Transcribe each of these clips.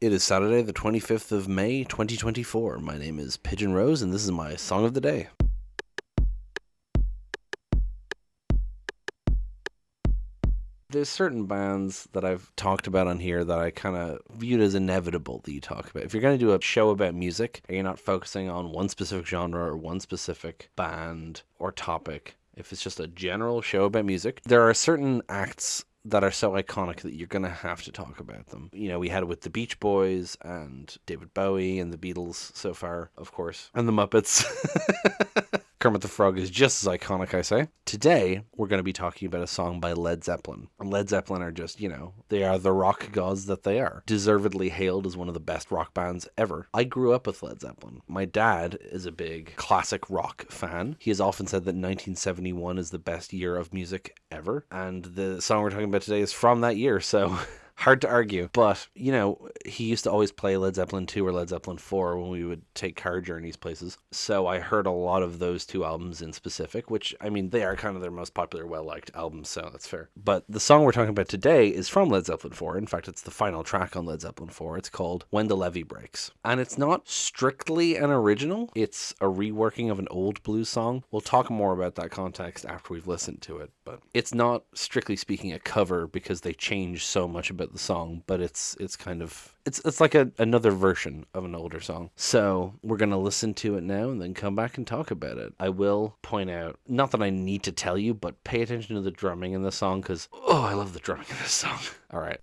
It is Saturday, the 25th of May, 2024. My name is Pigeon Rose, and this is my song of the day. There's certain bands that I've talked about on here that I kind of viewed as inevitable that you talk about. If you're going to do a show about music, and you're not focusing on one specific genre or one specific band or topic, if it's just a general show about music, there are certain acts that are so iconic that you're going to have to talk about them. You know, we had it with the Beach Boys and David Bowie and the Beatles so far, of course, and the Muppets. Kermit the Frog is just as iconic, I say. Today, we're going to be talking about a song by Led Zeppelin. And Led Zeppelin are just, they are the rock gods that they are. Deservedly hailed as one of the best rock bands ever. I grew up with Led Zeppelin. My dad is a big classic rock fan. He has often said that 1971 is the best year of music ever. And the song we're talking about today is from that year, so hard to argue. But, he used to always play Led Zeppelin 2 or Led Zeppelin 4 when we would take car journeys places. So I heard a lot of those two albums in specific, which, they are kind of their most popular, well-liked albums, so that's fair. But the song we're talking about today is from Led Zeppelin 4. In fact, it's the final track on Led Zeppelin 4. It's called When the Levee Breaks. And it's not strictly an original. It's a reworking of an old blues song. We'll talk more about that context after we've listened to it. But it's not, strictly speaking, a cover because they changed so much about the song, but it's kind of it's like another version of an older song. So we're gonna listen to it now and then come back and talk about it. I will point out, not that I need to tell you, but pay attention to the drumming in the song because I love the drumming in this song. All right.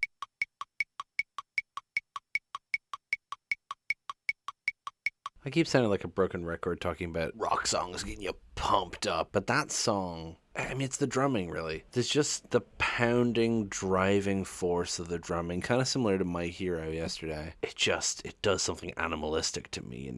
I keep sounding like a broken record talking about rock songs getting you pumped up, but that song, it's the drumming, really. There's just the pounding, driving force of the drumming, kind of similar to My Hero yesterday. It does something animalistic to me,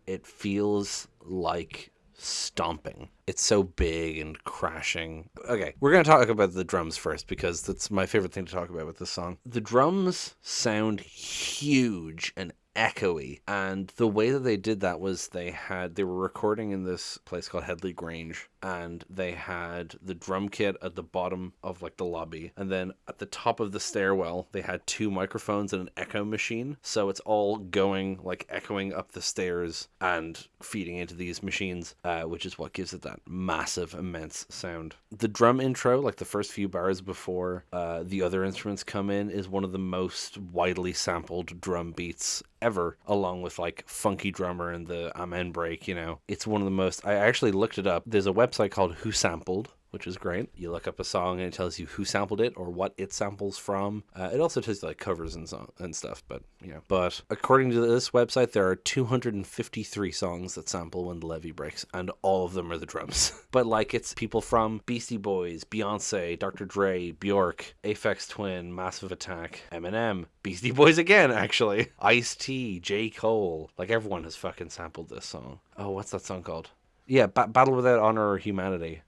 It feels like stomping. It's so big and crashing. Okay, we're going to talk about the drums first because that's my favorite thing to talk about with this song. The drums sound huge and echoey, and the way that they did that was they were recording in this place called Headley Grange, and they had the drum kit at the bottom of the lobby, and then at the top of the stairwell they had two microphones and an echo machine, so it's all going echoing up the stairs and feeding into these machines, which is what gives it that massive, immense sound. The drum intro, the first few bars before the other instruments come in, is one of the most widely sampled drum beats ever, along with Funky Drummer and the Amen break. It's one of the most. I actually looked it up. There's a website called Who Sampled, which is great. You look up a song and it tells you who sampled it or what it samples from. It also tells you covers and stuff, but But according to this website, there are 253 songs that sample When the Levee Breaks, and all of them are the drums. But it's people from Beastie Boys, Beyonce, Dr. Dre, Bjork, Aphex Twin, Massive Attack, Eminem, Beastie Boys again, actually, Ice-T, J. Cole. Everyone has fucking sampled this song. Oh, what's that song called? Yeah, Battle Without Honor or Humanity.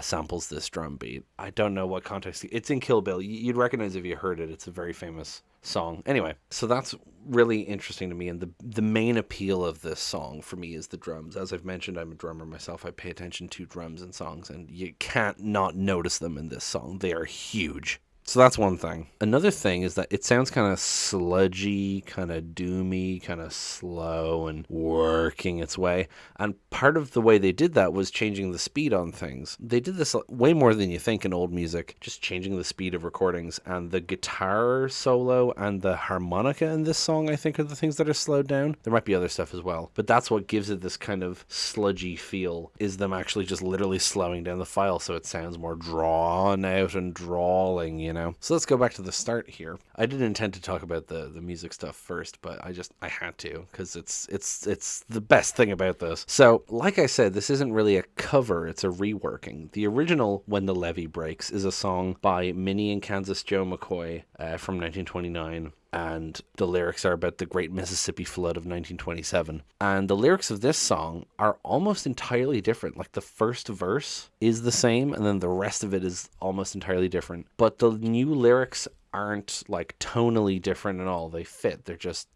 Samples this drum beat. I don't know what context. It's in Kill Bill. You'd recognize if you heard it. It's a very famous song. Anyway, so that's really interesting to me, and the main appeal of this song for me is the drums. As I've mentioned, I'm a drummer myself. I pay attention to drums in songs, and you can't not notice them in this song. They are huge. So that's one thing. Another thing is that it sounds kind of sludgy, kind of doomy, kind of slow and working its way. And part of the way they did that was changing the speed on things. They did this way more than you think in old music, just changing the speed of recordings. And the guitar solo and the harmonica in this song, I think, are the things that are slowed down. There might be other stuff as well, but that's what gives it this kind of sludgy feel, is them actually just literally slowing down the file so it sounds more drawn out and drawling, So let's go back to the start here. I didn't intend to talk about the music stuff first, but I had to because it's the best thing about this. So, like I said, this isn't really a cover, it's a reworking. The original When the Levee Breaks is a song by Minnie and Kansas Joe McCoy from 1929. And the lyrics are about the Great Mississippi Flood of 1927. And the lyrics of this song are almost entirely different. The first verse is the same, and then the rest of it is almost entirely different. But the new lyrics aren't like tonally different at all. They fit. They're just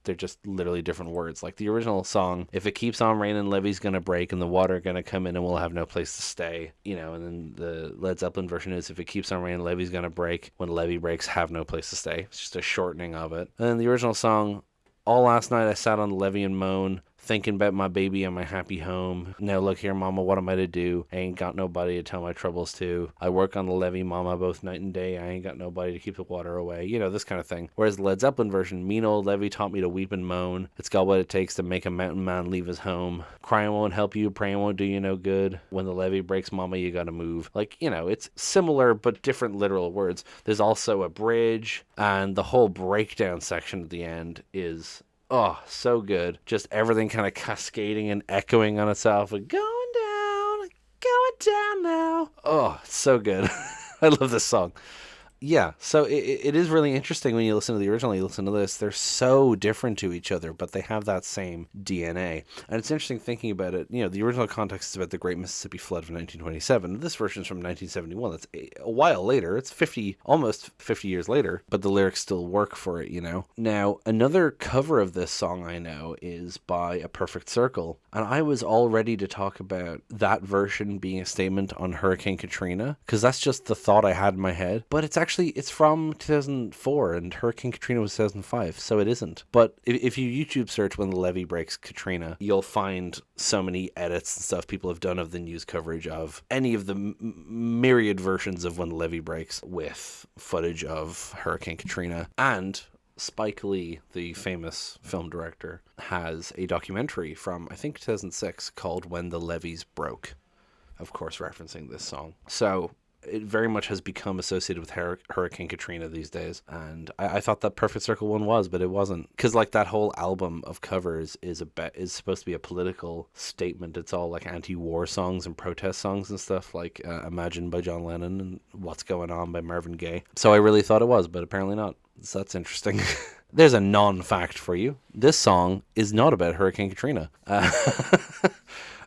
literally different words. Like the original song, if it keeps on raining, levee's gonna break and the water gonna come in and we'll have no place to stay. You know, and then the Led Zeppelin version is, if it keeps on raining, levee's gonna break. When levee breaks, have no place to stay. It's just a shortening of it. And then the original song, all last night I sat on the levee and moan, thinking about my baby and my happy home. Now look here, mama, what am I to do? I ain't got nobody to tell my troubles to. I work on the levee, mama, both night and day. I ain't got nobody to keep the water away. You know, this kind of thing. Whereas the Led Zeppelin version, mean old levee taught me to weep and moan. It's got what it takes to make a mountain man leave his home. Crying won't help you, praying won't do you no good. When the levee breaks, mama, you gotta move. Like, you know, it's similar but different literal words. There's also a bridge, and the whole breakdown section at the end is, oh, so good. Just everything kind of cascading and echoing on itself. Like, going down now. Oh, it's so good. I love this song. Yeah, so it is really interesting when you listen to the original, you listen to this. They're so different to each other, but they have that same DNA. And it's interesting thinking about it. You know, the original context is about the Great Mississippi Flood of 1927. This version is from 1971. That's a while later. It's almost 50 years later, but the lyrics still work for it, you know. Now, another cover of this song I know is by A Perfect Circle. And I was all ready to talk about that version being a statement on Hurricane Katrina, because that's just the thought I had in my head. But it's from 2004 and Hurricane Katrina was 2005, so it isn't. But if you YouTube search When the Levee Breaks Katrina, you'll find so many edits and stuff people have done of the news coverage of any of the myriad versions of When the Levee Breaks with footage of Hurricane Katrina. And Spike Lee, the famous film director, has a documentary from, I think, 2006 called When the Levees Broke, of course referencing this song. So it very much has become associated with Hurricane Katrina these days. And I thought that Perfect Circle one was, but it wasn't. Because like that whole album of covers is supposed to be a political statement. It's all like anti-war songs and protest songs and stuff, like Imagine by John Lennon and What's Going On by Marvin Gaye. So I really thought it was, but apparently not. So that's interesting. There's a non-fact for you. This song is not about Hurricane Katrina.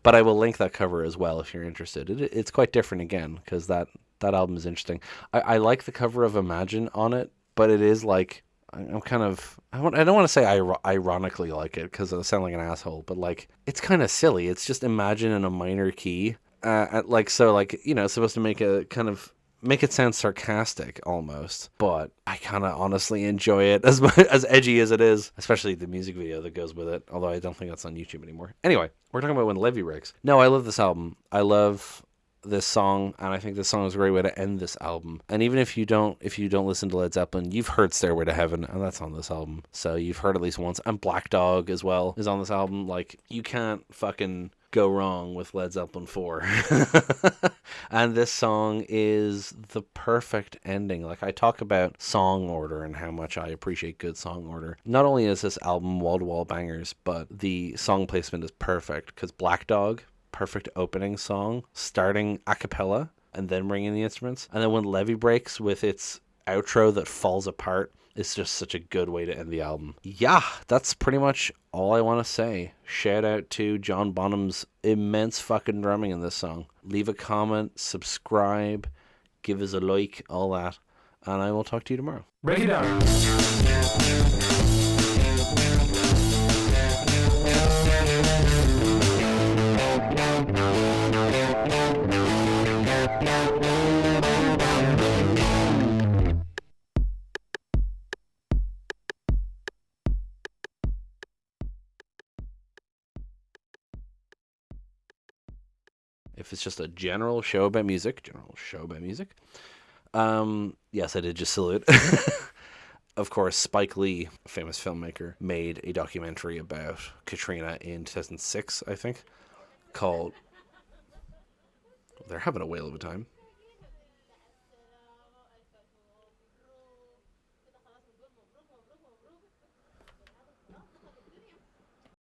But I will link that cover as well if you're interested. It's quite different again, because that album is interesting. I like the cover of Imagine on it, but it is like, I'm kind of, I don't want to say ironically like it, because I sound like an asshole, but like, it's kind of silly. It's just Imagine in a minor key. It's supposed to make it sound sarcastic almost, but I kind of honestly enjoy it as edgy as it is, especially the music video that goes with it, although I don't think that's on YouTube anymore. Anyway, we're talking about When Levee Breaks. No, I love this album. I love this song, and I think this song is a great way to end this album. And even if you don't listen to Led Zeppelin, you've heard Stairway to Heaven, and that's on this album. So you've heard at least once. And Black Dog as well is on this album. Like, you can't fucking go wrong with Led Zeppelin 4. And this song is the perfect ending. Like, I talk about song order and how much I appreciate good song order. Not only is this album wall-to-wall bangers, but the song placement is perfect, because Black Dog, perfect opening song, starting a cappella and then bringing the instruments. And then When Levee Breaks with its outro that falls apart, it's just such a good way to end the album. Yeah, that's pretty much all I want to say. Shout out to John Bonham's immense fucking drumming in this song. Leave a comment, subscribe, give us a like, all that. And I will talk to you tomorrow. Break it down. If it's just a general show about music, yes, I did just salute. Of course, Spike Lee, a famous filmmaker, made a documentary about Katrina in 2006, I think, called... They're having a whale of a time.